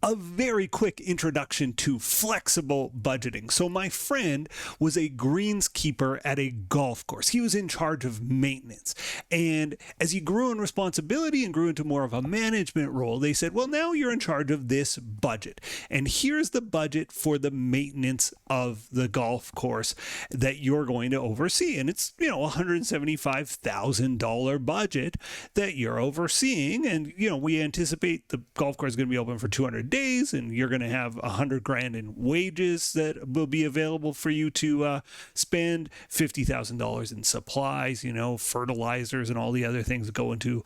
a very quick introduction to flexible budgeting. So my friend was a greenskeeper at a golf course. He was in charge of maintenance. And as he grew in responsibility and grew into more of a management role, they said, well, now you're in charge of this budget. And here's the budget for the maintenance of the golf course that you're going to oversee. And it's, $175,000 budget that you're overseeing. And, we anticipate the golf course is going to be open for 200 days, and you're going to have $100,000 in wages that will be available for you to spend, $50,000 in supplies, fertilizers and all the other things that go into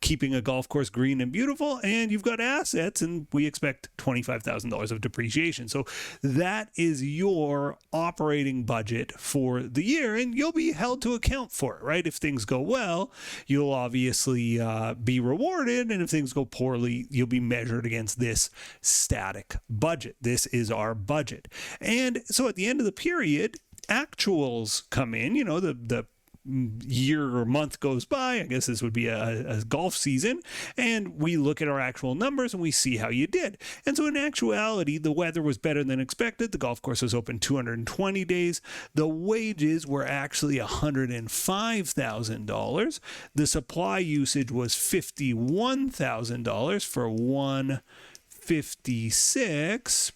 keeping a golf course green and beautiful, and you've got assets, and we expect $25,000 of depreciation. So that is your operating budget for the year, and you'll be held to account for it, right? If things go well, you'll obviously be rewarded, and if things go poorly, you'll be measured against this static budget. This is our budget. And so at the end of the period, actuals come in, the year or month goes by. I guess this would be a golf season, and we look at our actual numbers and we see how you did. And so in actuality, the weather was better than expected. The golf course was open 220 days. The wages were actually $105,000. The supply usage was $51,000 for 156.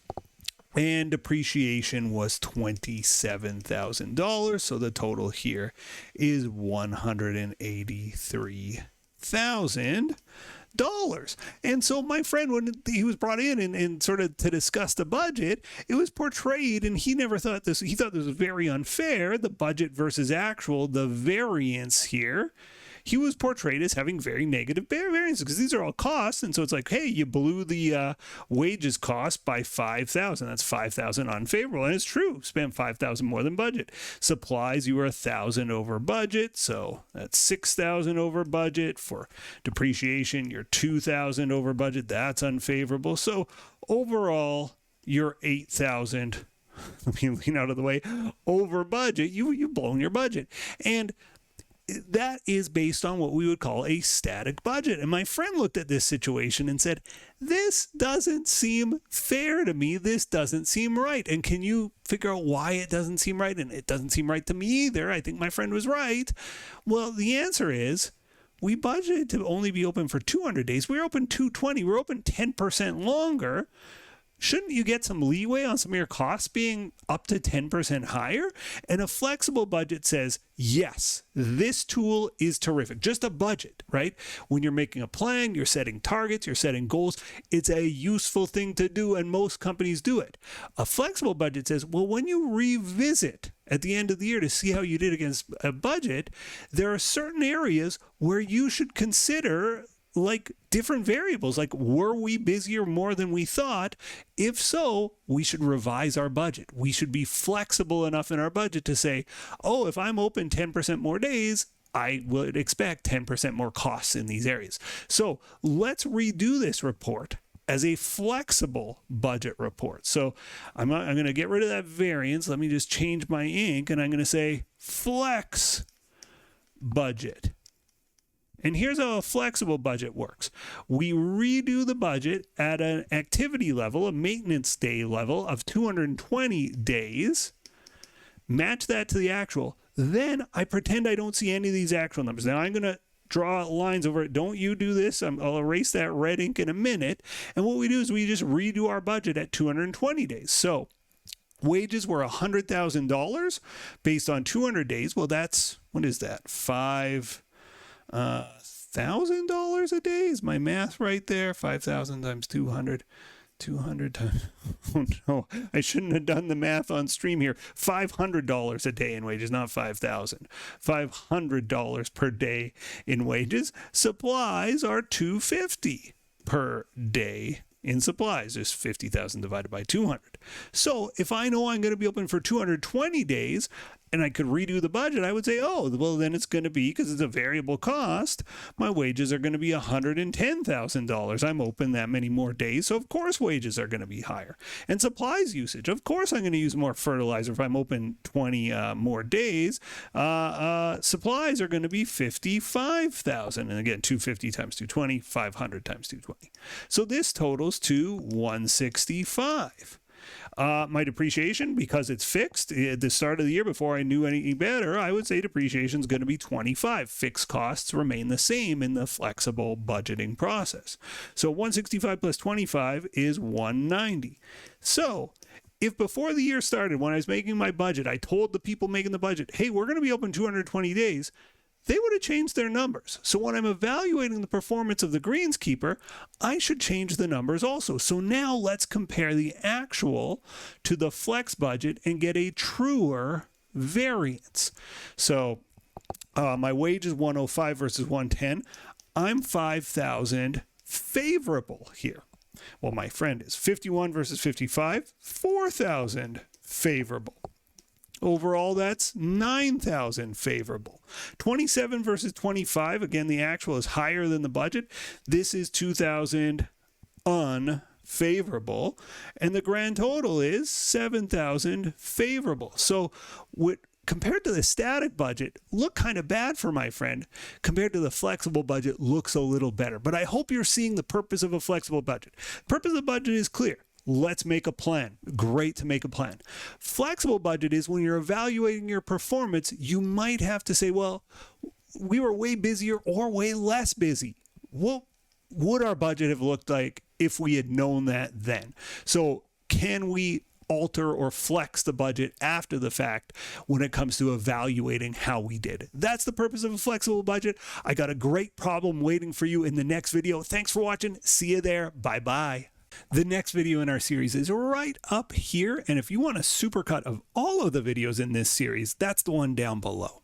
And depreciation was $27,000. So the total here is $183,000. And so my friend, when he was brought in and sort of to discuss the budget, it was portrayed, and he never thought this, he thought this was very unfair, the budget versus actual, the variance here. He was portrayed as having very negative variances because these are all costs. And so it's like, hey, you blew the wages cost by $5,000. That's $5,000 unfavorable. And it's true. Spent $5,000 more than budget. Supplies, you were $1,000 over budget. So that's $6,000 over budget. For depreciation, you're $2,000 over budget. That's unfavorable. So overall, you're $8,000. Let me lean out of the way. Over budget. You've blown your budget. And that is based on what we would call a static budget. And my friend looked at this situation and said, this doesn't seem fair to me. This doesn't seem right. And can you figure out why it doesn't seem right? And it doesn't seem right to me either. I think my friend was right. Well, the answer is we budgeted to only be open for 200 days. We were open 220. We're open 10% longer. Shouldn't you get some leeway on some of your costs being up to 10% higher? And a flexible budget says, yes, this tool is terrific. Just a budget, right? When you're making a plan, you're setting targets, you're setting goals. It's a useful thing to do, and most companies do it. A flexible budget says, well, when you revisit at the end of the year to see how you did against a budget, there are certain areas where you should consider like different variables, like were we busier more than we thought? If so, we should revise our budget. We should be flexible enough in our budget to say, oh, if I'm open 10% more days, I would expect 10% more costs in these areas. So let's redo this report as a flexible budget report. So I'm going to get rid of that variance. Let me just change my ink, and I'm going to say flex budget. And here's how a flexible budget works. We redo the budget at an activity level, a maintenance day level of 220 days, match that to the actual. Then I pretend I don't see any of these actual numbers. Now I'm going to draw lines over it. Don't you do this. I'll erase that red ink in a minute. And what we do is we just redo our budget at 220 days. So wages were $100,000 based on 200 days. Well, that's, what is that? $1,000 a day? Is my math right there? 5,000 times 200. 200 times, oh no, I shouldn't have done the math on stream here. $500 a day in wages, not 5,000. $500 per day in wages. Supplies are $250 per day in supplies. There's 50,000 divided by 200. So if I know I'm going to be open for 220 days, and I could redo the budget, I would say, oh, well, then it's going to be, because it's a variable cost, my wages are going to be $110,000. I'm open that many more days, so of course wages are going to be higher. And supplies usage, of course I'm going to use more fertilizer if I'm open 20 more days. Supplies are going to be $55,000, and again, 250 times 220, 500 times 220. So this totals to $165. My depreciation, because it's fixed at the start of the year before I knew any better, I would say depreciation is going to be 25. Fixed costs remain the same in the flexible budgeting process. So 165 plus 25 is 190. So if before the year started, when I was making my budget, I told the people making the budget, hey, we're going to be open 220 days, they would have changed their numbers. So when I'm evaluating the performance of the greenskeeper, I should change the numbers also. So now let's compare the actual to the flex budget and get a truer variance. So my wage is 105 versus 110. I'm 5,000 favorable here. Well, my friend is 51 versus 55, 4,000 favorable. Overall, that's 9,000 favorable. 27 versus 25, again, the actual is higher than the budget. This is 2,000 unfavorable, and the grand total is 7,000 favorable. So compared to the static budget, look kind of bad for my friend. Compared to the flexible budget, looks a little better. But I hope you're seeing the purpose of a flexible budget. Purpose of the budget is clear. Let's make a plan. Great to make a plan. Flexible budget is when you're evaluating your performance, you might have to say, well, we were way busier or way less busy. What would our budget have looked like if we had known that then? So can we alter or flex the budget after the fact when it comes to evaluating how we did? That's the purpose of a flexible budget. I got a great problem waiting for you in the next video. Thanks for watching. See you there. Bye-bye. The next video in our series is right up here, and if you want a supercut of all of the videos in this series, that's the one down below.